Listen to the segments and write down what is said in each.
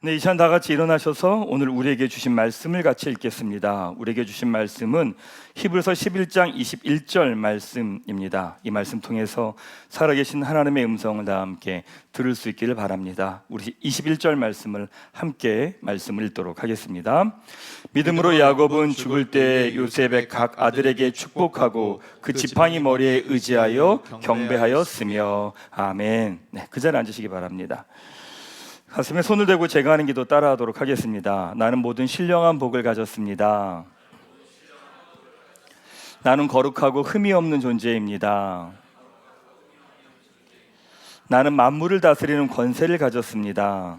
네, 이 시간 다 같이 일어나셔서 오늘 우리에게 주신 말씀을 같이 읽겠습니다. 우리에게 주신 말씀은 히브리서 11장 21절 말씀입니다. 이 말씀 통해서 살아계신 하나님의 음성을 다 함께 들을 수 있기를 바랍니다. 우리 21절 말씀을 함께 말씀을 읽도록 하겠습니다. 믿음으로 야곱은 죽을 때 요셉의 각 아들에게 축복하고 그 지팡이 머리에 의지하여 경배하였으며. 아멘. 네, 그 자리에 앉으시기 바랍니다. 가슴에 손을 대고 제가 하는 기도 따라하도록 하겠습니다. 나는 모든 신령한 복을 가졌습니다. 나는 거룩하고 흠이 없는 존재입니다. 나는 만물을 다스리는 권세를 가졌습니다.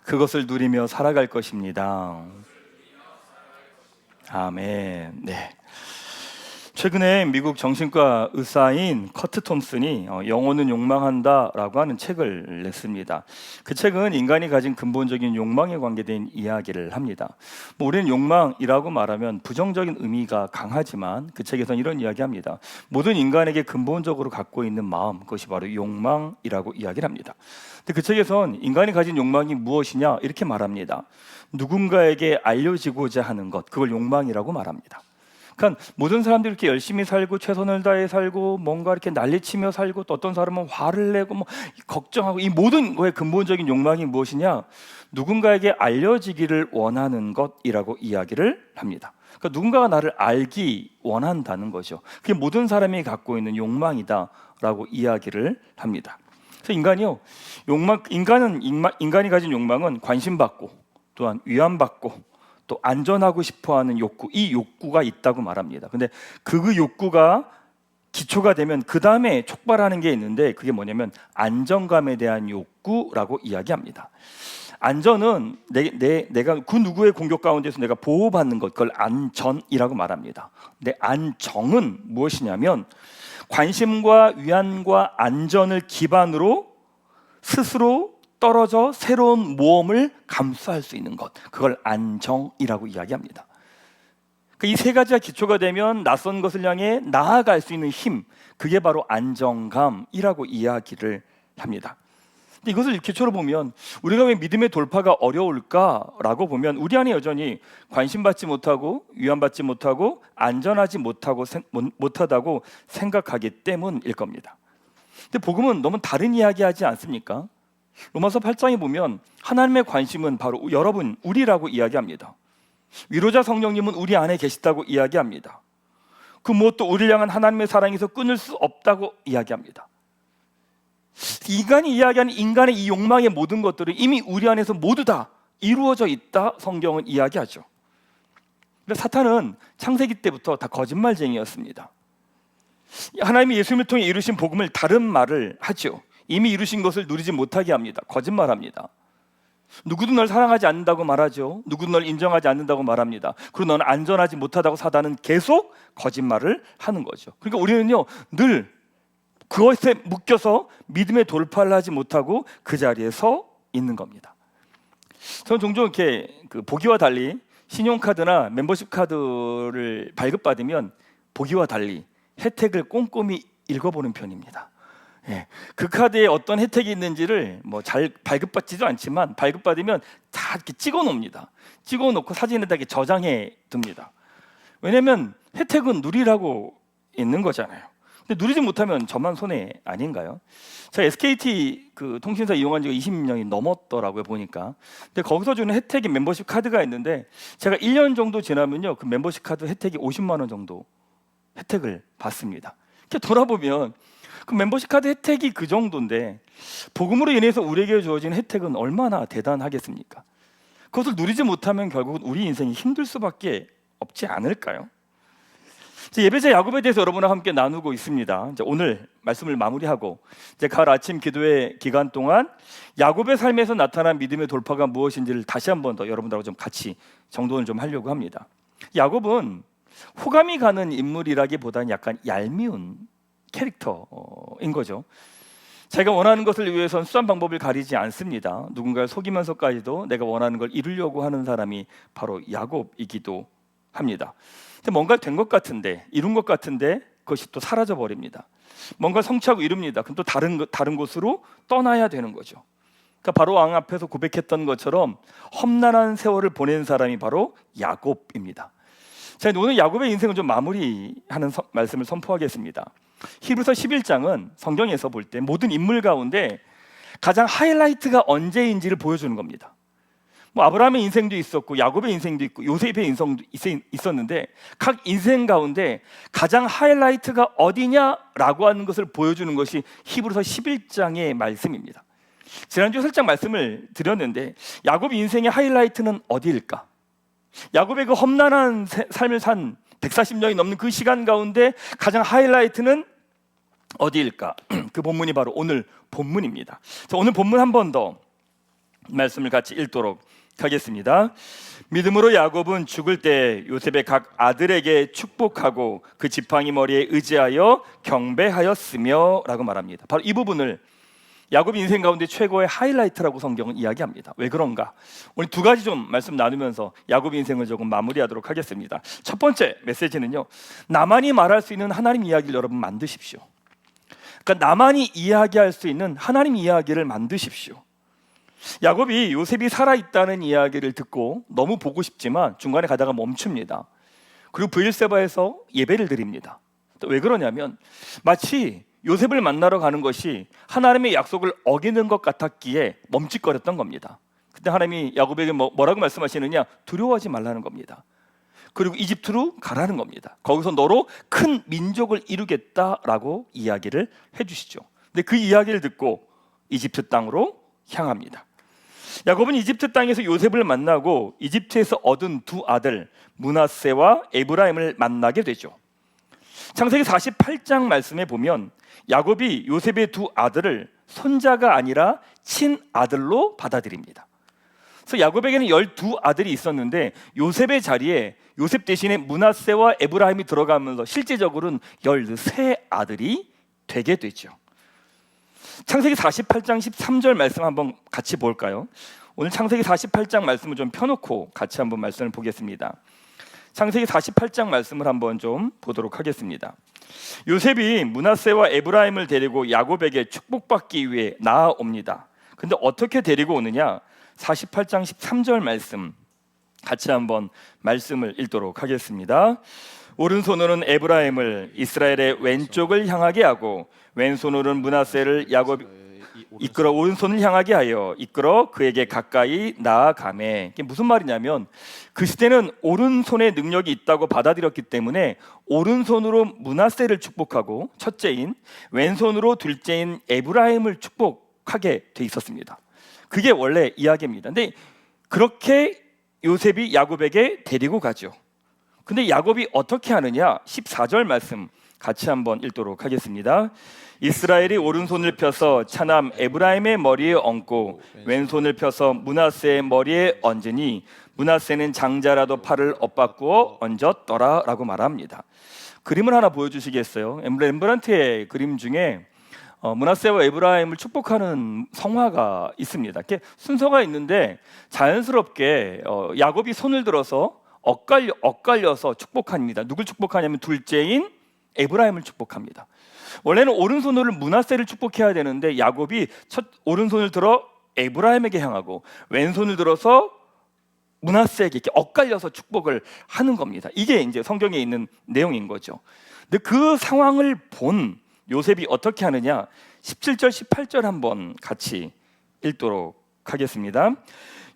그것을 누리며 살아갈 것입니다. 아멘. 네. 최근에 미국 정신과 의사인 커트 톰슨이 영혼은 욕망한다라고 하는 책을 냈습니다. 그 책은 인간이 가진 근본적인 욕망에 관계된 이야기를 합니다. 우리는 욕망이라고 말하면 부정적인 의미가 강하지만 그 책에서는 이런 이야기합니다. 모든 인간에게 근본적으로 갖고 있는 마음, 그것이 바로 욕망이라고 이야기를 합니다. 근데 그 책에선 인간이 가진 욕망이 무엇이냐 이렇게 말합니다. 누군가에게 알려지고자 하는 것, 그걸 욕망이라고 말합니다. 그러니까 모든 사람들이 이렇게 열심히 살고 최선을 다해 살고 뭔가 이렇게 난리치며 살고 또 어떤 사람은 화를 내고 뭐 걱정하고, 이 모든 거의 근본적인 욕망이 무엇이냐? 누군가에게 알려지기를 원하는 것이라고 이야기를 합니다. 그러니까 누군가가 나를 알기 원한다는 거죠. 그게 모든 사람이 갖고 있는 욕망이다라고 이야기를 합니다. 그래서 인간이 가진 욕망은 관심받고 또한 위안받고 또 안전하고 싶어하는 욕구, 이 욕구가 있다고 말합니다. 근데 그 욕구가 기초가 되면 그 다음에 촉발하는 게 있는데 그게 뭐냐면 안정감에 대한 욕구라고 이야기합니다. 안전은 내가 그 누구의 공격 가운데서 내가 보호받는 것, 그걸 안전이라고 말합니다. 근데 안정은 무엇이냐면 관심과 위안과 안전을 기반으로 스스로 떨어져 새로운 모험을 감수할 수 있는 것, 그걸 안정이라고 이야기합니다. 이 세 가지가 기초가 되면 낯선 것을 향해 나아갈 수 있는 힘, 그게 바로 안정감이라고 이야기를 합니다. 근데 이것을 기초로 보면 우리가 왜 믿음의 돌파가 어려울까라고 보면 우리 안에 여전히 관심받지 못하고 위안받지 못하고 안전하지 못하다고 생각하기 때문일 겁니다. 근데 복음은 너무 다른 이야기하지 않습니까? 로마서 8장에 보면 하나님의 관심은 바로 여러분, 우리라고 이야기합니다. 위로자 성령님은 우리 안에 계시다고 이야기합니다. 그 무엇도 우리를 향한 하나님의 사랑에서 끊을 수 없다고 이야기합니다. 인간이 이야기하는 인간의 이 욕망의 모든 것들은 이미 우리 안에서 모두 다 이루어져 있다, 성경은 이야기하죠. 사탄은 창세기 때부터 다 거짓말쟁이였습니다. 하나님이 예수님을 통해 이루신 복음을 다른 말을 하죠. 이미 이루신 것을 누리지 못하게 합니다. 거짓말합니다. 누구도 널 사랑하지 않는다고 말하죠. 누구도 널 인정하지 않는다고 말합니다. 그리고 너는 안전하지 못하다고 사단은 계속 거짓말을 하는 거죠. 그러니까 우리는요 늘 그것에 묶여서 믿음의 돌파를 하지 못하고 그 자리에 서 있는 겁니다. 저는 종종 이렇게 보기와 달리 신용카드나 멤버십 카드를 발급받으면 보기와 달리 혜택을 꼼꼼히 읽어보는 편입니다. 예, 그 카드에 어떤 혜택이 있는지를 잘 발급받지도 않지만 발급받으면 다 이렇게 찍어놓습니다. 찍어놓고 사진에다 이렇게 저장해 둡니다. 왜냐하면 혜택은 누리라고 있는 거잖아요. 근데 누리지 못하면 저만 손해 아닌가요? 제가 SKT 통신사 이용한 지가 20년이 넘었더라고요, 보니까. 근데 거기서 주는 혜택이 멤버십 카드가 있는데 제가 1년 정도 지나면요 그 멤버십 카드 혜택이 50만 원 정도 혜택을 받습니다. 이렇게 돌아보면 그 멤버십 카드 혜택이 그 정도인데 복음으로 인해서 우리에게 주어진 혜택은 얼마나 대단하겠습니까? 그것을 누리지 못하면 결국은 우리 인생이 힘들 수밖에 없지 않을까요? 예배자 야곱에 대해서 여러분과 함께 나누고 있습니다. 이제 오늘 말씀을 마무리하고 이제 가을 아침 기도회 기간 동안 야곱의 삶에서 나타난 믿음의 돌파가 무엇인지를 다시 한번 더 여러분들하고 좀 같이 정돈을 좀 하려고 합니다. 야곱은 호감이 가는 인물이라기보다는 약간 얄미운 캐릭터인 거죠. 자기가 원하는 것을 위해서는 수단 방법을 가리지 않습니다. 누군가를 속이면서까지도 내가 원하는 걸 이루려고 하는 사람이 바로 야곱이기도 합니다. 근데 뭔가 된 것 같은데, 이룬 것 같은데 그것이 또 사라져 버립니다. 뭔가 성취하고 이룹니다. 그럼 또 다른 곳으로 떠나야 되는 거죠. 그러니까 바로 왕 앞에서 고백했던 것처럼 험난한 세월을 보낸 사람이 바로 야곱입니다. 자, 오늘 야곱의 인생을 좀 마무리하는 말씀을 선포하겠습니다. 히브리서 11장은 성경에서 볼 때 모든 인물 가운데 가장 하이라이트가 언제인지를 보여주는 겁니다. 뭐 아브라함의 인생도 있었고 야곱의 인생도 있고 요셉의 인생도 있었는데 각 인생 가운데 가장 하이라이트가 어디냐라고 하는 것을 보여주는 것이 히브리서 11장의 말씀입니다. 지난주에 살짝 말씀을 드렸는데 야곱 인생의 하이라이트는 어디일까? 야곱의 그 험난한 삶을 산 140년이 넘는 그 시간 가운데 가장 하이라이트는 어디일까? 그 본문이 바로 오늘 본문입니다. 자, 오늘 본문 한 번 더 말씀을 같이 읽도록 하겠습니다. 믿음으로 야곱은 죽을 때 요셉의 각 아들에게 축복하고 그 지팡이 머리에 의지하여 경배하였으며 라고 말합니다. 바로 이 부분을 야곱 인생 가운데 최고의 하이라이트라고 성경은 이야기합니다. 왜 그런가? 오늘 두 가지 좀 말씀 나누면서 야곱 인생을 조금 마무리하도록 하겠습니다. 첫 번째 메시지는요, 나만이 말할 수 있는 하나님 이야기를 여러분 만드십시오. 그러니까 나만이 이야기할 수 있는 하나님 이야기를 만드십시오. 야곱이 요셉이 살아있다는 이야기를 듣고 너무 보고 싶지만 중간에 가다가 멈춥니다. 그리고 브엘세바에서 예배를 드립니다. 또 왜 그러냐면 마치 요셉을 만나러 가는 것이 하나님의 약속을 어기는 것 같았기에 멈칫거렸던 겁니다. 그때 하나님이 야곱에게 뭐라고 말씀하시느냐? 두려워하지 말라는 겁니다. 그리고 이집트로 가라는 겁니다. 거기서 너로 큰 민족을 이루겠다라고 이야기를 해주시죠. 근데 그 이야기를 듣고 이집트 땅으로 향합니다. 야곱은 이집트 땅에서 요셉을 만나고 이집트에서 얻은 두 아들 므낫세와 에브라임을 만나게 되죠. 창세기 48장 말씀에 보면 야곱이 요셉의 두 아들을 손자가 아니라 친아들로 받아들입니다. 그래서 야곱에게는 12아들이 있었는데 요셉의 자리에 요셉 대신에 므낫세와 에브라임이 들어가면서 실제적으로는 13아들이 되게 되죠. 창세기 48장 13절 말씀 한번 같이 볼까요? 오늘 창세기 48장 말씀을 좀 펴놓고 같이 한번 말씀을 보겠습니다. 창세기 48장 말씀을 한번 좀 보도록 하겠습니다. 요셉이 므낫세와 에브라임을 데리고 야곱에게 축복받기 위해 나아옵니다. 근데 어떻게 데리고 오느냐? 48장 13절 말씀 같이 한번 말씀을 읽도록 하겠습니다. 오른손으로는 에브라임을 이스라엘의 왼쪽을 향하게 하고 왼손으로는 므낫세를 야곱이 이끌어 오른손을 향하게 하여 이끌어 그에게 가까이 나아가매. 이게 무슨 말이냐면 그 시대는 오른손에 능력이 있다고 받아들였기 때문에 오른손으로 므낫세를 축복하고 첫째인 왼손으로 둘째인 에브라임을 축복하게 돼 있었습니다. 그게 원래 이야기입니다. 근데 그렇게 요셉이 야곱에게 데리고 가죠. 근데 야곱이 어떻게 하느냐? 14절 말씀 같이 한번 읽도록 하겠습니다. 이스라엘이 오른손을 펴서 차남 에브라임의 머리에 얹고 왼손을 펴서 므낫세의 머리에 얹으니 므낫세는 장자라도 팔을 엇바꾸어 얹었더라 라고 말합니다. 그림을 하나 보여주시겠어요? 렘브란트의 그림 중에 므낫세와 에브라임을 축복하는 성화가 있습니다. 이렇게 순서가 있는데 자연스럽게 야곱이 손을 들어서 엇갈려서 축복합니다. 누굴 축복하냐면 둘째인 에브라임을 축복합니다. 원래는 오른손으로 므낫세를 축복해야 되는데 야곱이 오른손을 들어 에브라임에게 향하고 왼손을 들어서 므낫세에게 이렇게 엇갈려서 축복을 하는 겁니다. 이게 이제 성경에 있는 내용인 거죠. 근데 그 상황을 본 요셉이 어떻게 하느냐? 17절 18절 한번 같이 읽도록 하겠습니다.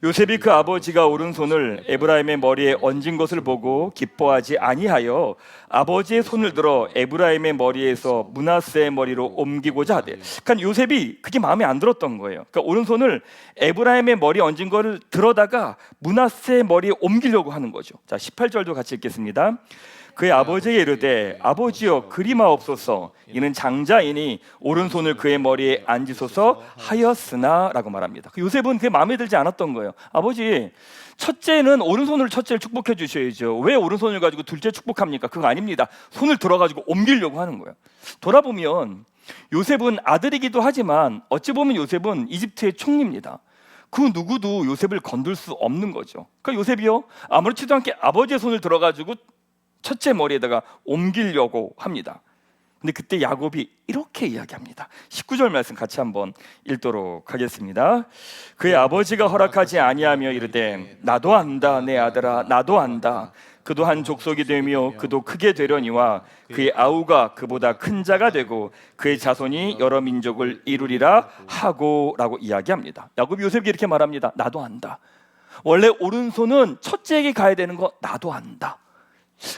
요셉이 그 아버지가 오른손을 에브라임의 머리에 얹은 것을 보고 기뻐하지 아니하여 아버지의 손을 들어 에브라임의 머리에서 므낫세의 머리로 옮기고자 하되, 그러니까 요셉이 그게 마음에 안 들었던 거예요. 그러니까 오른손을 에브라임의 머리에 얹은 것을 들어다가 므낫세의 머리에 옮기려고 하는 거죠. 자, 18절도 같이 읽겠습니다. 그의 아버지에게 이르되 아버지여 그리마옵소서, 이는 장자이니 오른손을 그의 머리에 앉으소서 하였으나 라고 말합니다. 요셉은 그게 마음에 들지 않았던 거예요. 아버지, 첫째는 오른손으로 첫째를 축복해 주셔야죠. 왜 오른손을 가지고 둘째 축복합니까? 그거 아닙니다. 손을 들어가지고 옮기려고 하는 거예요. 돌아보면 요셉은 아들이기도 하지만 어찌 보면 요셉은 이집트의 총리입니다. 그 누구도 요셉을 건들 수 없는 거죠. 그러니까 요셉이요, 아무렇지도 않게 아버지의 손을 들어가지고 첫째 머리에다가 옮기려고 합니다. 근데 그때 야곱이 이렇게 이야기합니다. 19절 말씀 같이 한번 읽도록 하겠습니다. 그의 아버지가 허락하지 아니하며 이르되 나도 안다 내 아들아 나도 안다. 그도 한 족속이 되며 그도 크게 되려니와 그의 아우가 그보다 큰 자가 되고 그의 자손이 여러 민족을 이루리라 하고 라고 이야기합니다. 야곱이 요셉에게 이렇게 말합니다. 나도 안다. 원래 오른손은 첫째에게 가야 되는 거 나도 안다.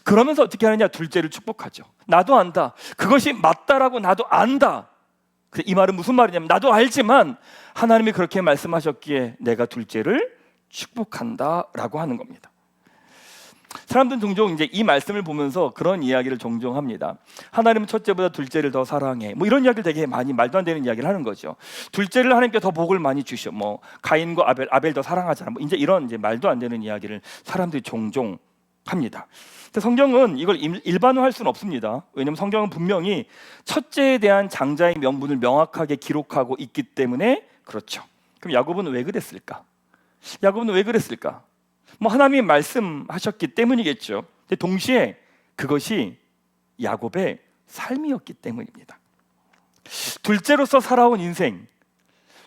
그러면서 어떻게 하느냐? 둘째를 축복하죠. 나도 안다. 그것이 맞다라고 나도 안다. 이 말은 무슨 말이냐면 나도 알지만 하나님이 그렇게 말씀하셨기에 내가 둘째를 축복한다라고 하는 겁니다. 사람들은 종종 이제 이 말씀을 보면서 그런 이야기를 종종 합니다. 하나님은 첫째보다 둘째를 더 사랑해. 뭐 이런 이야기를 되게 많이 말도 안 되는 이야기를 하는 거죠. 둘째를 하나님께 더 복을 많이 주셔. 뭐 가인과 아벨 더 사랑하잖아. 뭐 이제 이런 이제 말도 안 되는 이야기를 사람들이 종종 합니다. 근데 성경은 이걸 일반화할 수는 없습니다. 왜냐하면 성경은 분명히 첫째에 대한 장자의 명분을 명확하게 기록하고 있기 때문에 그렇죠. 그럼 야곱은 왜 그랬을까? 야곱은 왜 그랬을까? 뭐 하나님이 말씀하셨기 때문이겠죠. 근데 동시에 그것이 야곱의 삶이었기 때문입니다. 둘째로서 살아온 인생,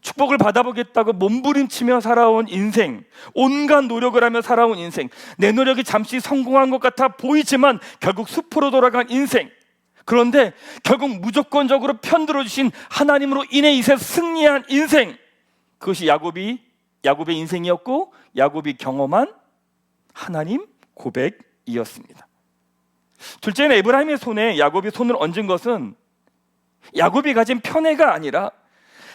축복을 받아보겠다고 몸부림치며 살아온 인생, 온갖 노력을 하며 살아온 인생, 내 노력이 잠시 성공한 것 같아 보이지만 결국 숲으로 돌아간 인생, 그런데 결국 무조건적으로 편들어 주신 하나님으로 인해 이세 승리한 인생, 그것이 야곱의 인생이었고 야곱이 경험한 하나님 고백이었습니다. 둘째는 에브라임의 손에 야곱이 손을 얹은 것은 야곱이 가진 편애가 아니라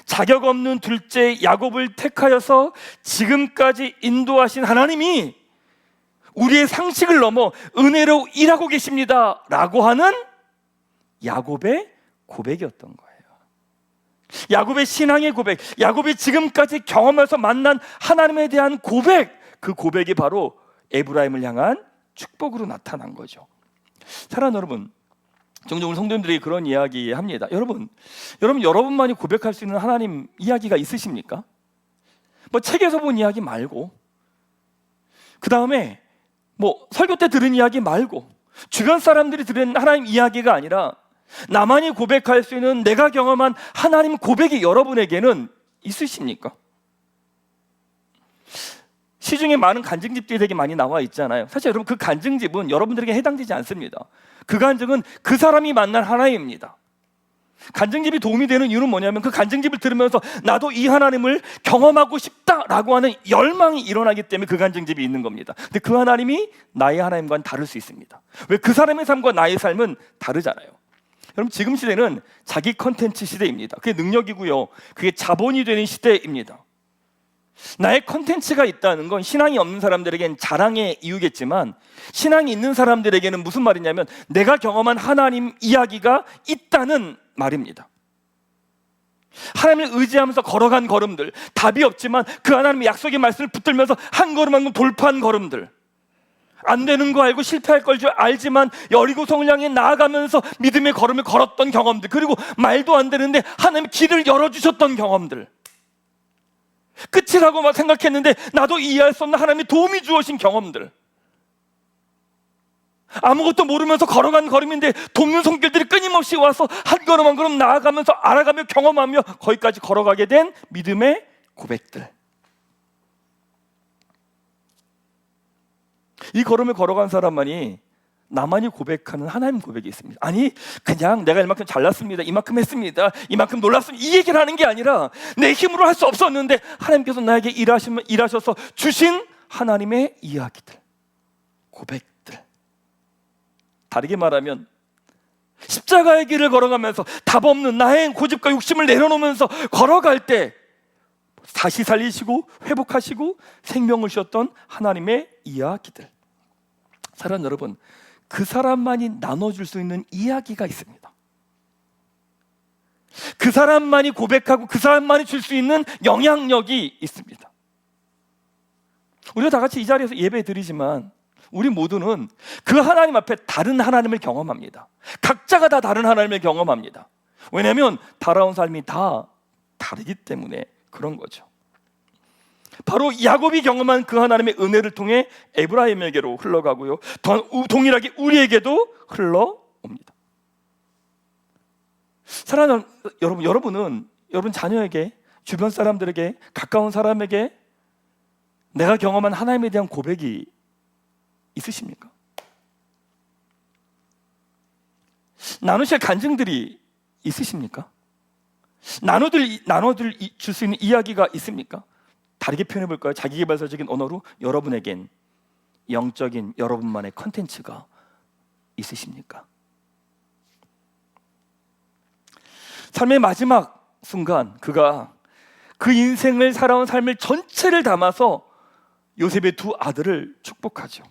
자격 없는 둘째 야곱을 택하여서 지금까지 인도하신 하나님이 우리의 상식을 넘어 은혜로 일하고 계십니다 라고 하는 야곱의 고백이었던 거예요. 야곱의 신앙의 고백, 야곱이 지금까지 경험해서 만난 하나님에 대한 고백, 그 고백이 바로 에브라임을 향한 축복으로 나타난 거죠. 사랑하는 여러분, 종종 성도님들이 그런 이야기 합니다. 여러분만이 고백할 수 있는 하나님 이야기가 있으십니까? 뭐 책에서 본 이야기 말고, 그 다음에 뭐 설교 때 들은 이야기 말고, 주변 사람들이 들은 하나님 이야기가 아니라 나만이 고백할 수 있는 내가 경험한 하나님 고백이 여러분에게는 있으십니까? 시중에 많은 간증집들이 되게 많이 나와 있잖아요. 사실 여러분 그 간증집은 여러분들에게 해당되지 않습니다. 그 간증은 그 사람이 만난 하나님입니다. 간증집이 도움이 되는 이유는 뭐냐면 그 간증집을 들으면서 나도 이 하나님을 경험하고 싶다라고 하는 열망이 일어나기 때문에 그 간증집이 있는 겁니다. 근데 그 하나님이 나의 하나님과는 다를 수 있습니다. 왜? 그 사람의 삶과 나의 삶은 다르잖아요. 여러분 지금 시대는 자기 컨텐츠 시대입니다. 그게 능력이고요, 그게 자본이 되는 시대입니다. 나의 컨텐츠가 있다는 건 신앙이 없는 사람들에게는 자랑의 이유겠지만 신앙이 있는 사람들에게는 무슨 말이냐면 내가 경험한 하나님 이야기가 있다는 말입니다. 하나님을 의지하면서 걸어간 걸음들, 답이 없지만 그 하나님의 약속의 말씀을 붙들면서 한 걸음 한 걸음 돌파한 걸음들, 안 되는 거 알고 실패할 걸 줄 알지만 여리고성을 향해 나아가면서 믿음의 걸음을 걸었던 경험들, 그리고 말도 안 되는데 하나님의 길을 열어주셨던 경험들, 끝이라고 막 생각했는데 나도 이해할 수 없는 하나님의 도움이 주어진 경험들, 아무것도 모르면서 걸어간 걸음인데 돕는 손길들이 끊임없이 와서 한 걸음 한 걸음 나아가면서 알아가며 경험하며 거기까지 걸어가게 된 믿음의 고백들. 이 걸음을 걸어간 사람만이 나만이 고백하는 하나님 고백이 있습니다. 아니 그냥 내가 이만큼 잘났습니다, 이만큼 했습니다, 이만큼 놀랐습니다, 이 얘기를 하는 게 아니라 내 힘으로 할 수 없었는데 하나님께서 나에게 일하셔서 주신 하나님의 이야기들, 고백들. 다르게 말하면 십자가의 길을 걸어가면서 답 없는 나의 고집과 욕심을 내려놓으면서 걸어갈 때 다시 살리시고 회복하시고 생명을 주셨던 하나님의 이야기들. 사랑하는 여러분, 그 사람만이 나눠줄 수 있는 이야기가 있습니다. 그 사람만이 고백하고 그 사람만이 줄 수 있는 영향력이 있습니다. 우리가 다 같이 이 자리에서 예배 드리지만 우리 모두는 그 하나님 앞에 다른 하나님을 경험합니다. 각자가 다 다른 하나님을 경험합니다. 왜냐하면 살아온 삶이 다 다르기 때문에 그런 거죠. 바로 야곱이 경험한 그 하나님의 은혜를 통해 에브라임에게로 흘러가고요, 동일하게 우리에게도 흘러옵니다. 사랑하는 여러분, 여러분은 여러분 자녀에게, 주변 사람들에게, 가까운 사람에게 내가 경험한 하나님에 대한 고백이 있으십니까? 나누실 간증들이 있으십니까? 나눠들 줄 수 있는 이야기가 있습니까? 다르게 표현해 볼까요? 자기계발서적인 언어로 여러분에겐 영적인 여러분만의 컨텐츠가 있으십니까? 삶의 마지막 순간 그가 그 인생을 살아온 삶을 전체를 담아서 요셉의 두 아들을 축복하죠.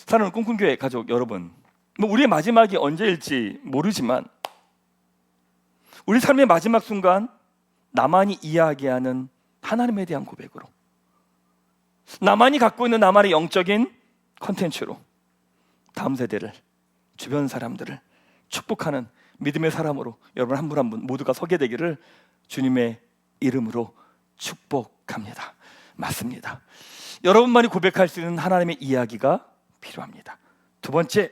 사랑하는 꿈꾼교회 가족 여러분, 우리의 마지막이 언제일지 모르지만 우리 삶의 마지막 순간 나만이 이야기하는 하나님에 대한 고백으로, 나만이 갖고 있는 나만의 영적인 컨텐츠로 다음 세대를, 주변 사람들을 축복하는 믿음의 사람으로 여러분 한 분 한 분 모두가 서게 되기를 주님의 이름으로 축복합니다. 맞습니다. 여러분만이 고백할 수 있는 하나님의 이야기가 필요합니다. 두 번째,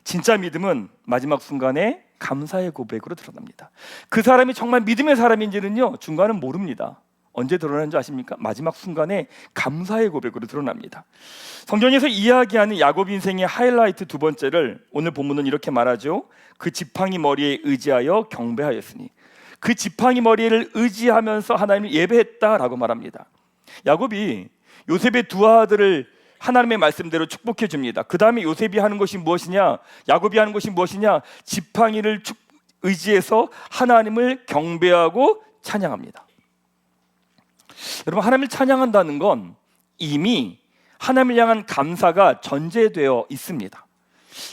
진짜 믿음은 마지막 순간에 감사의 고백으로 드러납니다. 그 사람이 정말 믿음의 사람인지는요, 중간은 모릅니다. 언제 드러나는 줄 아십니까? 마지막 순간에 감사의 고백으로 드러납니다. 성경에서 이야기하는 야곱 인생의 하이라이트 두 번째를 오늘 본문은 이렇게 말하죠. 그 지팡이 머리에 의지하여 경배하였으니, 그 지팡이 머리를 의지하면서 하나님을 예배했다라고 말합니다. 야곱이 요셉의 두 아들을 하나님의 말씀대로 축복해 줍니다. 그 다음에 요셉이 하는 것이 무엇이냐? 야곱이 하는 것이 무엇이냐? 지팡이를 의지해서 하나님을 경배하고 찬양합니다. 여러분, 하나님을 찬양한다는 건 이미 하나님을 향한 감사가 전제되어 있습니다.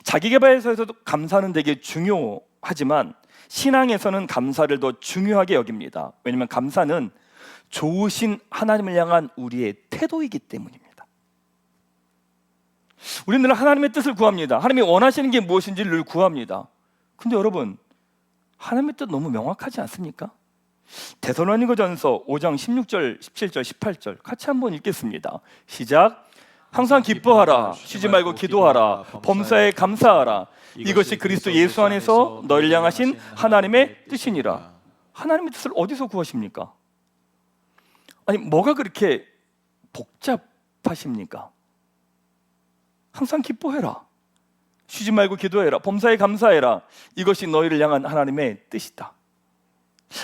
자기계발서에서도 감사는 되게 중요하지만 신앙에서는 감사를 더 중요하게 여깁니다. 왜냐하면 감사는 좋으신 하나님을 향한 우리의 태도이기 때문입니다. 우리는 늘 하나님의 뜻을 구합니다. 하나님이 원하시는 게 무엇인지를 늘 구합니다. 근데 여러분, 하나님의 뜻 너무 명확하지 않습니까? 데살로니가전서 5장 16절, 17절, 18절 같이 한번 읽겠습니다. 시작. 항상 기뻐하라, 쉬지 말고 기도하라, 범사에 감사하라. 이것이 그리스도 예수 안에서 너희를 향하신 하나님의 뜻이니라. 하나님의 뜻을 어디서 구하십니까? 아니, 뭐가 그렇게 복잡하십니까? 항상 기뻐해라, 쉬지 말고 기도해라, 범사에 감사해라. 이것이 너희를 향한 하나님의 뜻이다.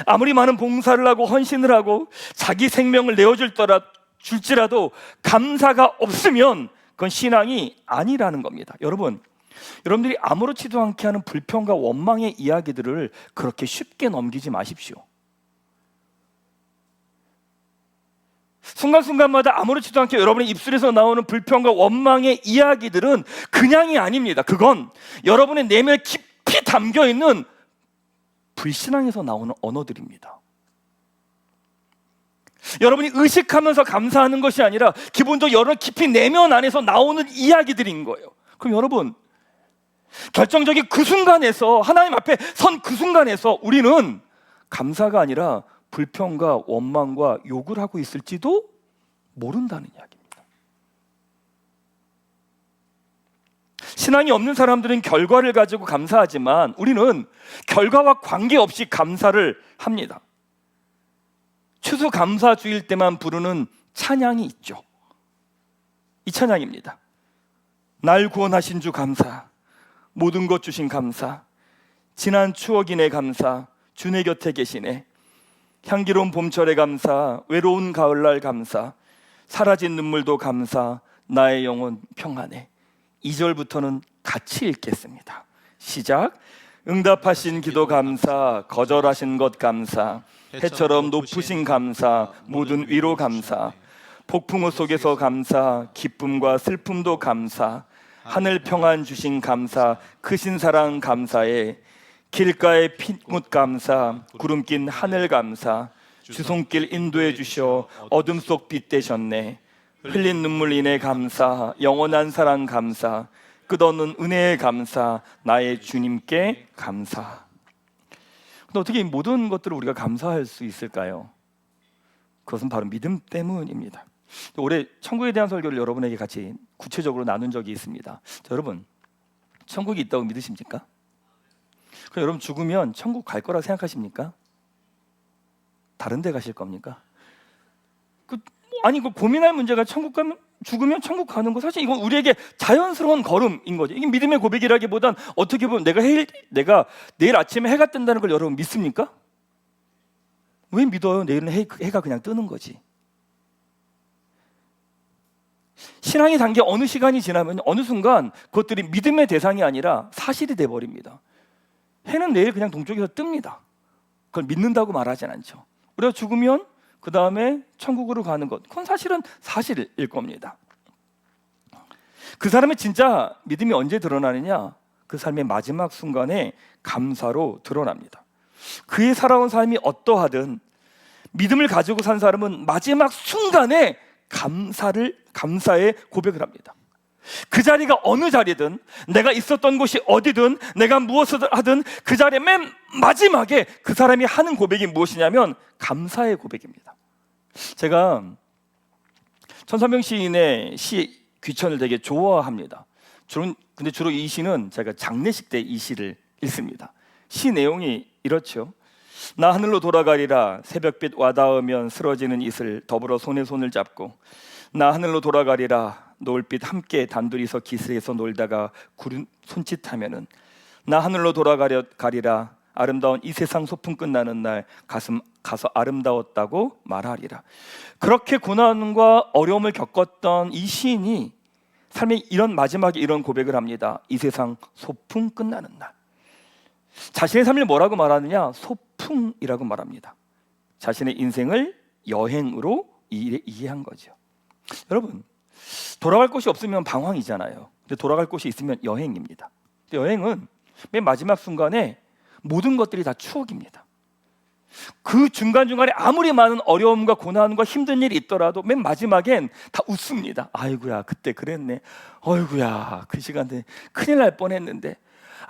아무리 많은 봉사를 하고 헌신을 하고 자기 생명을 내어줄지라도 감사가 없으면 그건 신앙이 아니라는 겁니다. 여러분들이 아무렇지도 않게 하는 불평과 원망의 이야기들을 그렇게 쉽게 넘기지 마십시오. 순간순간마다 아무렇지도 않게 여러분의 입술에서 나오는 불평과 원망의 이야기들은 그냥이 아닙니다. 그건 여러분의 내면에 깊이 담겨있는 불신앙에서 나오는 언어들입니다. 여러분이 의식하면서 감사하는 것이 아니라 기본적으로 여러분 깊이 내면 안에서 나오는 이야기들인 거예요. 그럼 여러분, 결정적인 그 순간에서, 하나님 앞에 선 그 순간에서 우리는 감사가 아니라 불평과 원망과 욕을 하고 있을지도 모른다는 이야기입니다. 신앙이 없는 사람들은 결과를 가지고 감사하지만 우리는 결과와 관계없이 감사를 합니다. 추수감사주일 때만 부르는 찬양이 있죠. 이 찬양입니다. 날 구원하신 주 감사, 모든 것 주신 감사, 지난 추억이네 감사, 주 내 곁에 계시네, 향기로운 봄철에 감사, 외로운 가을날 감사, 사라진 눈물도 감사, 나의 영혼 평안해. 2절부터는 같이 읽겠습니다. 시작. 응답하신 기도 감사, 거절하신 것 감사, 해처럼 높으신 감사, 모든 위로 감사, 폭풍우 속에서 감사, 기쁨과 슬픔도 감사, 하늘 평안 주신 감사, 크신 사랑 감사해. 길가의 핏묻 감사, 구름 낀 하늘 감사, 주 손길 인도해 주셔 어둠 속 빛 되셨네. 흘린 눈물 인해 감사, 영원한 사랑 감사, 끝없는 은혜의 감사, 나의 주님께 감사. 근데 어떻게 이 모든 것들을 우리가 감사할 수 있을까요? 그것은 바로 믿음 때문입니다. 올해 천국에 대한 설교를 여러분에게 같이 구체적으로 나눈 적이 있습니다. 자, 여러분, 천국이 있다고 믿으십니까? 그럼 여러분 죽으면 천국 갈 거라 생각하십니까? 다른 데 가실 겁니까? 아니 그 고민할 문제가 천국 가면 죽으면 천국 가는 거 사실 이건 우리에게 자연스러운 걸음인 거죠. 이게 믿음의 고백이라기보단 어떻게 보면 내가 내일 아침에 해가 뜬다는 걸 여러분 믿습니까? 왜 믿어요? 내일은 해가 그냥 뜨는 거지. 신앙이 단계 어느 시간이 지나면 어느 순간 그것들이 믿음의 대상이 아니라 사실이 돼버립니다. 해는 내일 그냥 동쪽에서 뜹니다. 그걸 믿는다고 말하진 않죠. 우리가 죽으면 그 다음에 천국으로 가는 것, 그건 사실은 사실일 겁니다. 그 사람의 진짜 믿음이 언제 드러나느냐? 그 삶의 마지막 순간에 감사로 드러납니다. 그의 살아온 삶이 어떠하든 믿음을 가지고 산 사람은 마지막 순간에 감사의 고백을 합니다. 그 자리가 어느 자리든, 내가 있었던 곳이 어디든, 내가 무엇을 하든 그 자리의 맨 마지막에 그 사람이 하는 고백이 무엇이냐면 감사의 고백입니다. 제가 천사명 시인의 시 귀천을 되게 좋아합니다. 근데 주로 이 시는 제가 장례식 때 이 시를 읽습니다. 시 내용이 이렇죠. 나 하늘로 돌아가리라. 새벽빛 와닿으면 쓰러지는 이슬 더불어 손에 손을 잡고, 나 하늘로 돌아가리라. 노을빛 함께 단둘이서 기슭에서 놀다가 구름 손짓하면은, 나 하늘로 돌아가리라. 아름다운 이 세상 소풍 끝나는 날 가서 아름다웠다고 말하리라. 그렇게 고난과 어려움을 겪었던 이 시인이 삶의 이런 마지막에 이런 고백을 합니다. 이 세상 소풍 끝나는 날. 자신의 삶을 뭐라고 말하느냐? 소풍이라고 말합니다. 자신의 인생을 여행으로 이해한 거죠. 여러분, 돌아갈 곳이 없으면 방황이잖아요. 근데 돌아갈 곳이 있으면 여행입니다. 근데 여행은 맨 마지막 순간에 모든 것들이 다 추억입니다. 그 중간중간에 아무리 많은 어려움과 고난과 힘든 일이 있더라도 맨 마지막엔 다 웃습니다. 아이고야 그때 그랬네. 아이고야 그 시간에 큰일 날 뻔했는데.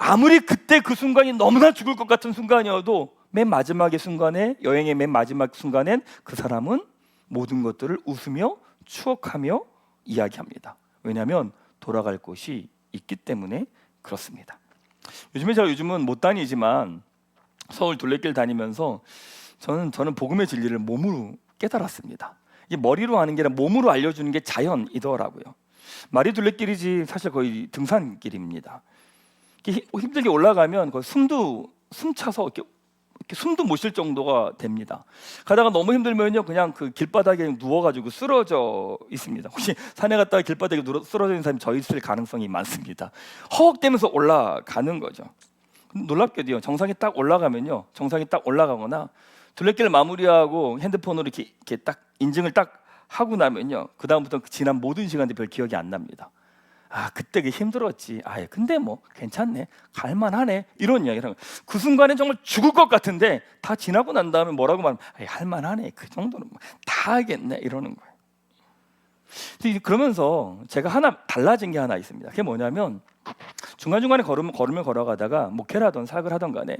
아무리 그때 그 순간이 너무나 죽을 것 같은 순간이어도 맨 마지막의 순간에, 여행의 맨 마지막 순간엔 그 사람은 모든 것들을 웃으며 추억하며 이야기합니다. 왜냐하면 돌아갈 곳이 있기 때문에 그렇습니다. 요즘은 못 다니지만 서울 둘레길 다니면서 저는 복음의 진리를 몸으로 깨달았습니다. 이게 머리로 아는 게 아니라 몸으로 알려주는 게 자연이더라고요. 말이 둘레길이지 사실 거의 등산길입니다. 힘들게 올라가면 숨 차서 이렇게 숨도 못 쉴 정도가 됩니다. 가다가 너무 힘들면요 그냥 그 길바닥에 누워가지고 쓰러져 있습니다. 혹시 산에 갔다가 길바닥에 쓰러져 있는 사람이 저 있을 가능성이 많습니다. 허걱대면서 올라가는 거죠. 놀랍게도요 정상에 딱 올라가거나 둘레길을 마무리하고 핸드폰으로 이렇게 딱 인증을 딱 하고 나면요 그 다음부터 지난 모든 시간들이 별 기억이 안 납니다. 아 그때 그 힘들었지. 근데 뭐 괜찮네, 갈만하네, 이런 이야기를. 그 순간에 정말 죽을 것 같은데 다 지나고 난 다음에 뭐라고 말하면 할만하네, 그 정도는 다 하겠네, 이러는 거예요. 그러면서 제가 하나 달라진 게 하나 있습니다. 그게 뭐냐면 중간중간에 걸음을 걸어가다가 목회를 하던 사역을 하던 간에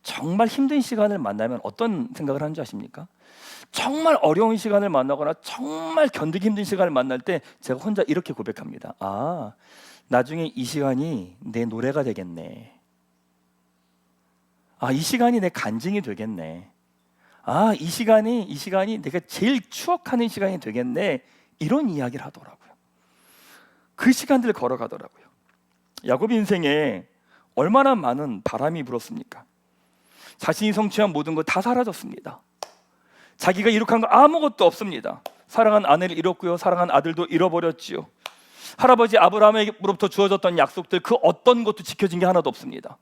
정말 힘든 시간을 만나면 어떤 생각을 하는지 아십니까? 정말 어려운 시간을 만나거나 정말 견디기 힘든 시간을 만날 때 제가 혼자 이렇게 고백합니다. 나중에 이 시간이 내 노래가 되겠네. 이 시간이 내 간증이 되겠네. 이 시간이 내가 제일 추억하는 시간이 되겠네. 이런 이야기를 하더라고요. 그 시간들을 걸어가더라고요. 야곱의 인생에 얼마나 많은 바람이 불었습니까? 자신이 성취한 모든 것 다 사라졌습니다. 자기가 이룩한 거 아무것도 없습니다. 사랑한 아내를 잃었고요, 사랑한 아들도 잃어버렸지요. 할아버지 아브라함에게로부터 주어졌던 약속들 그 어떤 것도 지켜진 게 하나도 없습니다.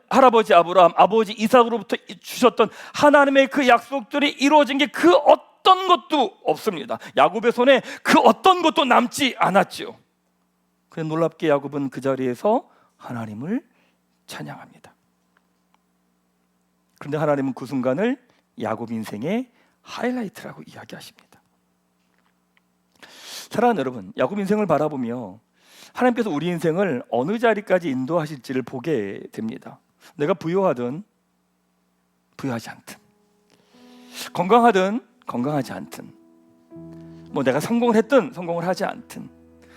할아버지 아브라함, 아버지 이삭으로부터 주셨던 하나님의 그 약속들이 이루어진 게 그 어떤 것도 없습니다. 야곱의 손에 그 어떤 것도 남지 않았지요. 그래서 놀랍게 야곱은 그 자리에서 하나님을 찬양합니다. 그런데 하나님은 그 순간을 야곱 인생의 하이라이트라고 이야기하십니다. 사랑하는 여러분, 야곱 인생을 바라보며 하나님께서 우리 인생을 어느 자리까지 인도하실지를 보게 됩니다. 내가 부유하든 부유하지 않든, 건강하든 건강하지 않든, 내가 성공을 했든 성공을 하지 않든,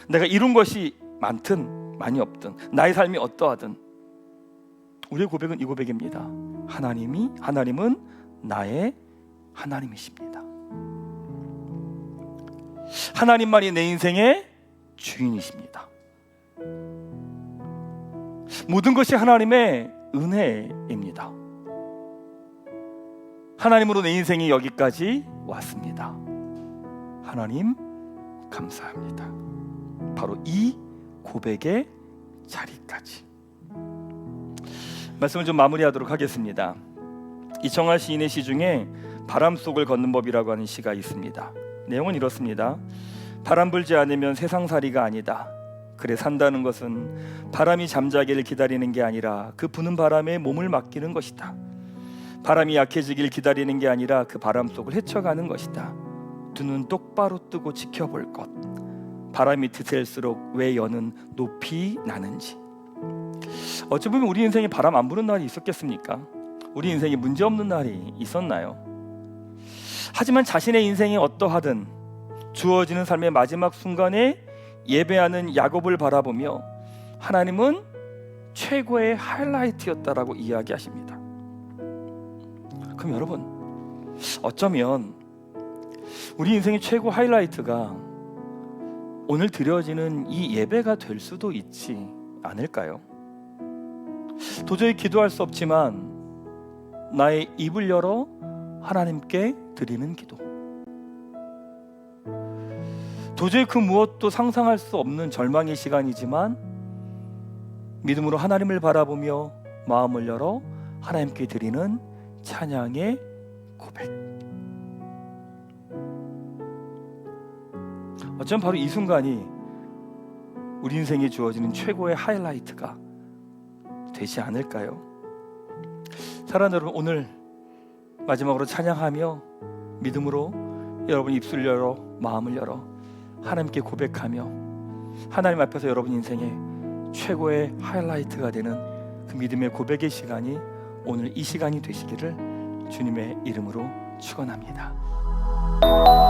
내가 이룬 것이 많든 많이 없든, 나의 삶이 어떠하든 우리의 고백은 이 고백입니다. 하나님은 나의 하나님이십니다. 하나님만이 내 인생의 주인이십니다. 모든 것이 하나님의 은혜입니다. 하나님으로 내 인생이 여기까지 왔습니다. 하나님 감사합니다. 바로 이 고백의 자리까지. 말씀을 좀 마무리하도록 하겠습니다. 이청하 시인의 시 중에 바람 속을 걷는 법이라고 하는 시가 있습니다. 내용은 이렇습니다. 바람 불지 않으면 세상살이가 아니다. 그래 산다는 것은 바람이 잠자기를 기다리는 게 아니라 그 부는 바람에 몸을 맡기는 것이다. 바람이 약해지길 기다리는 게 아니라 그 바람 속을 헤쳐가는 것이다. 두 눈 똑바로 뜨고 지켜볼 것. 바람이 드셀수록 왜 여는 높이 나는지. 어찌 보면 우리 인생에 바람 안 부는 날이 있었겠습니까? 우리 인생에 문제없는 날이 있었나요? 하지만 자신의 인생이 어떠하든 주어지는 삶의 마지막 순간에 예배하는 야곱을 바라보며 하나님은 최고의 하이라이트였다라고 이야기하십니다. 그럼 여러분, 어쩌면 우리 인생의 최고 하이라이트가 오늘 드려지는 이 예배가 될 수도 있지 않을까요? 도저히 기도할 수 없지만 나의 입을 열어 하나님께 드리는 기도. 도저히 그 무엇도 상상할 수 없는 절망의 시간이지만 믿음으로 하나님을 바라보며 마음을 열어 하나님께 드리는 찬양의 고백. 어쩌면 바로 이 순간이 우리 인생에 주어지는 최고의 하이라이트가 되지 않을까요? 사랑하는 여러분, 오늘 마지막으로 찬양하며 믿음으로 여러분 입술 열어 마음을 열어 하나님께 고백하며 하나님 앞에서 여러분 인생의 최고의 하이라이트가 되는 그 믿음의 고백의 시간이 오늘 이 시간이 되시기를 주님의 이름으로 축원합니다.